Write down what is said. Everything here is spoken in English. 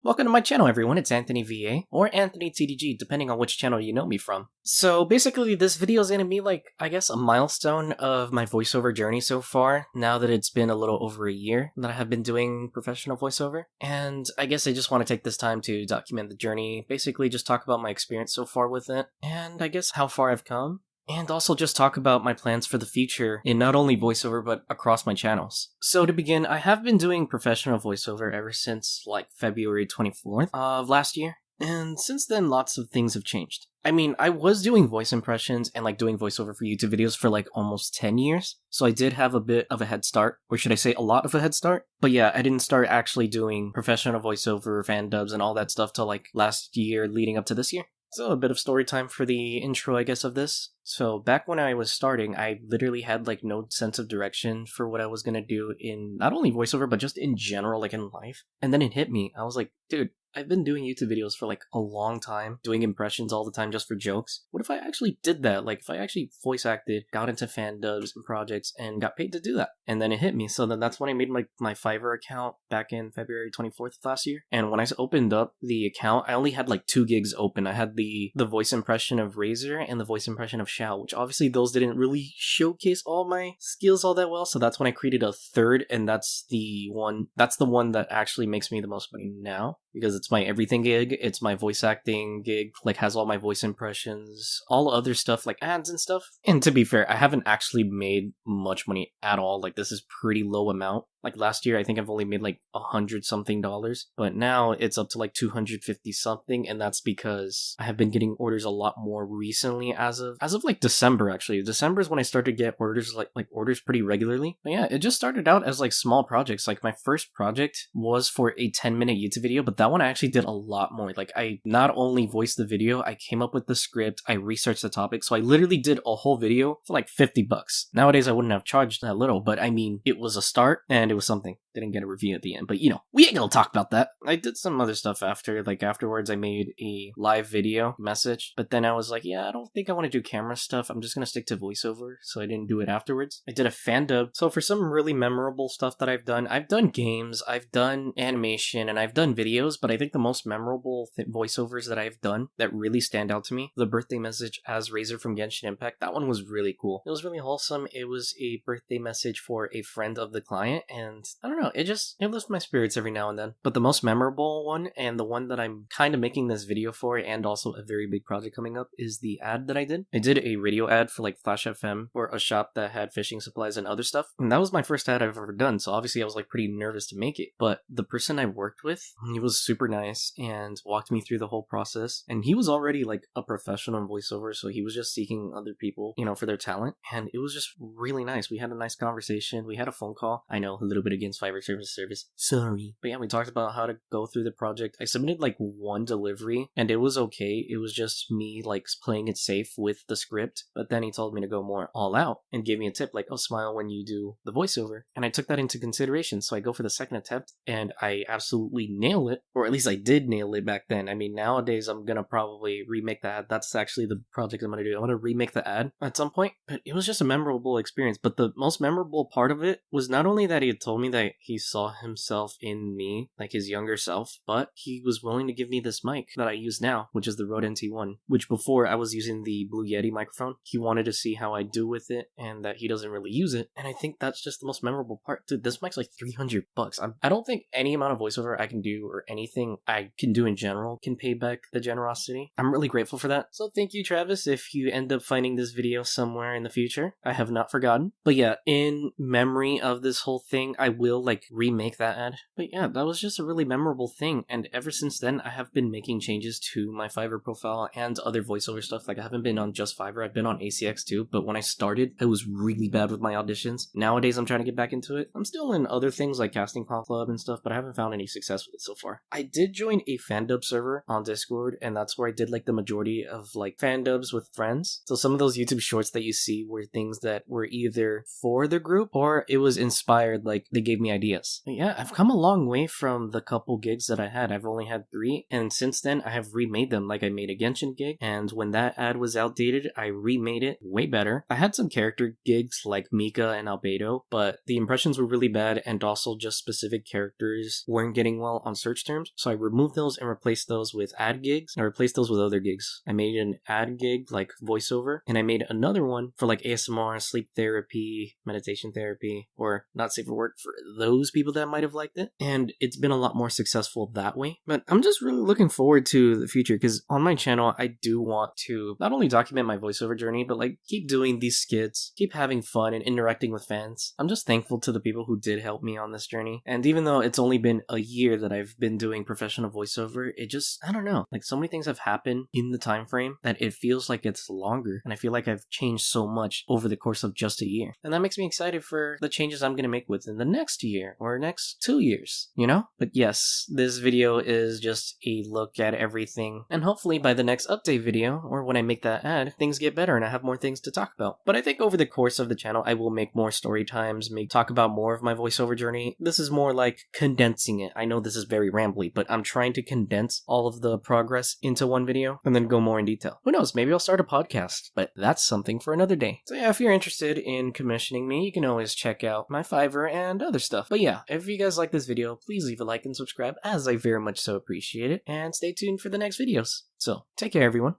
Welcome to my channel, everyone. It's Anthony VA, or Anthony TDG, depending on which channel you know me from. So basically, this video is going to be I guess, a milestone of my voiceover journey so far, now that it's been a little over a year that I have been doing professional voiceover. And I guess I just want to take this time to document the journey, basically just talk about my experience so far with it, and I guess how far I've come. And also just talk about my plans for the future in not only voiceover but across my channels. So to begin, I have been doing professional voiceover ever since February 24th of last year. And since then, lots of things have changed. I mean, I was doing voice impressions and doing voiceover for YouTube videos for almost 10 years. So I did have a bit of a head start, or should I say a lot of a head start? But yeah, I didn't start actually doing professional voiceover, fan dubs, and all that stuff till last year leading up to this year. So a bit of story time for the intro, I guess, of this. So back when I was starting, I literally had no sense of direction for what I was gonna do in not only voiceover, but just in general, in life. And then it hit me. I was like, dude, I've been doing YouTube videos for a long time, doing impressions all the time just for jokes. What if I actually did that? If I actually voice acted, got into fan dubs and projects, and got paid to do that? And then it hit me. So then that's when I made my Fiverr account back in February 24th of last year. And when I opened up the account, I only had 2 gigs open. I had the voice impression of Razor and the voice impression of Shao, which obviously those didn't really showcase all my skills all that well. So that's when I created a third, and that's the one that actually makes me the most money now, because it's my everything gig, it's my voice acting gig, has all my voice impressions, all other stuff ads and stuff. And to be fair, I haven't actually made much money at all. This is pretty low amount. Last year, I think I've only made $100 something, but now it's up to 250 something, and that's because I have been getting orders a lot more recently as of December. Actually, December is when I started to get orders orders pretty regularly. But yeah, it just started out as small projects. My first project was for a 10-minute YouTube video, but that one I actually did a lot more. I not only voiced the video, I came up with the script, I researched the topic, so I literally did a whole video for $50. Nowadays, I wouldn't have charged that little, but I mean, it was a start, and it was something. Didn't get a review at the end, but we ain't gonna talk about that. I did some other stuff after. Afterwards, I made a live video message, but then I was yeah, I don't think I want to do camera stuff. I'm just gonna stick to voiceover, so I didn't do it afterwards. I did a fan dub. So for some really memorable stuff that I've done games, I've done animation, and I've done videos, but I think the most memorable voiceovers that I've done that really stand out to me, the birthday message as Razor from Genshin Impact, that one was really cool. It was really wholesome. It was a birthday message for a friend of the client, and I don't know, it lifts my spirits every now and then. But the most memorable one, and the one that I'm kind of making this video for, and also a very big project coming up, is the ad that I did. I did a radio ad for Flash FM for a shop that had fishing supplies and other stuff, and that was my first ad I've ever done, so obviously I was pretty nervous to make it. But the person I worked with, he was super nice and walked me through the whole process, and he was already a professional in voiceover, so he was just seeking other people, for their talent, and it was just really nice. We had a nice conversation, we had a phone call. I know, a little bit against Fiverr service, sorry. But yeah, we talked about how to go through the project. I submitted one delivery, and it was okay. It was just me playing it safe with the script, but then he told me to go more all out and gave me a tip oh, smile when you do the voiceover, and I took that into consideration. So I go for the second attempt, and I absolutely nail it, or at least I did nail it back then. I mean, nowadays I'm gonna probably remake the ad. That's actually the project I'm gonna do. I'm gonna remake the ad at some point, but it was just a memorable experience. But the most memorable part of it was not only that he had told me that he saw himself in me, his younger self, but he was willing to give me this mic that I use now, which is the Rode NT1, which before I was using the Blue Yeti microphone. He wanted to see how I do with it, and that he doesn't really use it, and I think that's just the most memorable part. Dude, this mic's $300. I don't think any amount of voiceover I can do, or anything I can do in general, can pay back the generosity. I'm really grateful for that, so thank you, Travis, if you end up finding this video somewhere in the future. I have not forgotten. But yeah, in memory of this whole thing, I will remake that ad. But yeah, that was just a really memorable thing, and ever since then I have been making changes to my Fiverr profile and other voiceover stuff. I haven't been on just Fiverr, I've been on ACX too, but when I started, I was really bad with my auditions. Nowadays I'm trying to get back into it. I'm still in other things like Casting Call Club and stuff, but I haven't found any success with it so far. I did join a fan dub server on Discord, and that's where I did the majority of fan dubs with friends. So some of those YouTube shorts that you see were things that were either for the group, or it was inspired like they gave me ideas. But yeah, I've come a long way from the couple gigs that I had. I've only had 3, and since then I have remade them. Like I made a Genshin gig, and when that ad was outdated, I remade it way better. I had some character gigs like Mika and Albedo, but the impressions were really bad, and also just specific characters weren't getting well on search terms, so I removed those and replaced those with ad gigs. I replaced those with other gigs. I made an ad gig like Voiceover, and I made another one for like ASMR, sleep therapy, meditation therapy, or not safe for work for those people that might have liked it, and it's been a lot more successful that way. But I'm just really looking forward to the future, because on my channel I do want to not only document my voiceover journey, but like keep doing these skits, keep having fun and interacting with fans. I'm just thankful to the people who did help me on this journey, and even though it's only been a year that I've been doing professional voiceover, it just, I don't know, like so many things have happened in the time frame that it feels like it's longer, and I feel like I've changed so much over the course of just a year, and that makes me excited for the changes I'm gonna make within the next year or next 2 years, you know? But yes, this video is just a look at everything, and hopefully by the next update video, or when I make that ad, things get better and I have more things to talk about. But I think over the course of the channel I will make more story times, talk about more of my voiceover journey. This is more like condensing it. I know this is very rambly, but I'm trying to condense all of the progress into one video and then go more in detail. Who knows, maybe I'll start a podcast, but that's something for another day. So yeah, if you're interested in commissioning me, you can always check out my Fiverr and other stuff. But yeah, if you guys like this video, please leave a like and subscribe, as I very much so appreciate it, and stay tuned for the next videos. So, take care everyone.